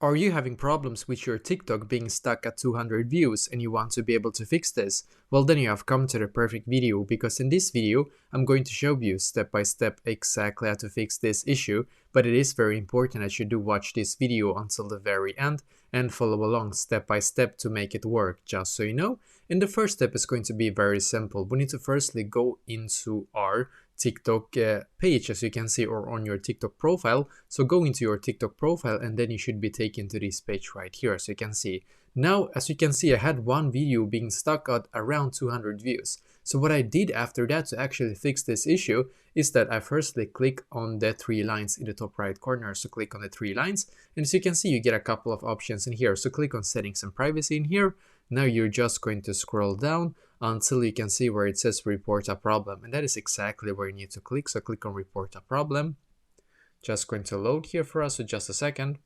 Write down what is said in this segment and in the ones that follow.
Are you having problems with your TikTok being stuck at 200 views and you want to be able to fix this? Well, then you have come to the perfect video, because in this video I'm going to show you step by step exactly how to fix this issue, but it is very important that you do watch this video until the very end and follow along step by step to make it work, just so you know. And the first step is going to be very simple. We need to firstly go into our TikTok page, as you can see, or on your TikTok profile. So go into your TikTok profile and then you should be taken to this page right here, as you can see. Now, as you can see, I had one video being stuck at around 200 views. So what I did after that to actually fix this issue is that I firstly click on the three lines in the top right corner. So click on the three lines, and as you can see, you get a couple of options in here. So click on settings and privacy in here. Now you're just going to scroll down until you can see where it says report a problem, and that is exactly where you need to click. So click on report a problem. Just going to load here for us, so just a second.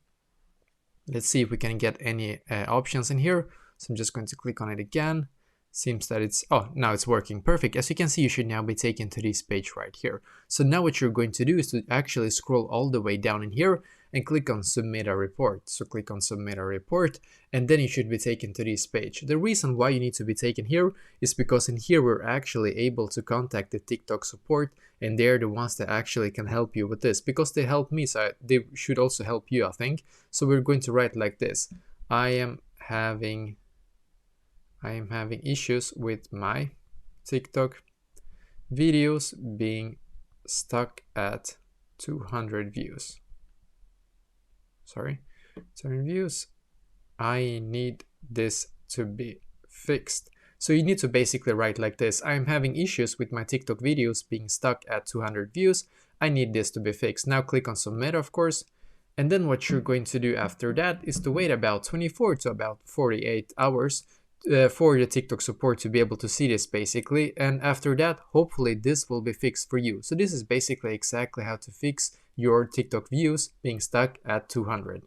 Let's see if we can get any options in here. So I'm just going to click on it again. Seems that it's, oh, now it's working perfect. As you can see, you should now be taken to this page right here. So now what you're going to do is to actually scroll all the way down in here and click on submit a report. So click on submit a report, and then you should be taken to this page. The reason why you need to be taken here is because in here we're actually able to contact the TikTok support, and they're the ones that actually can help you with this, because they helped me, so they should also help you, I think. So we're going to write like this: I am having issues with my TikTok videos being stuck at 200 views. 200 views. I need this to be fixed. So you need to basically write like this: I am having issues with my TikTok videos being stuck at 200 views. I need this to be fixed. Now click on submit, of course. And then what you're going to do after that is to wait about 24 to about 48 hours for the TikTok support to be able to see this, basically. And after that, hopefully this will be fixed for you. So this is basically exactly how to fix your TikTok views being stuck at 200.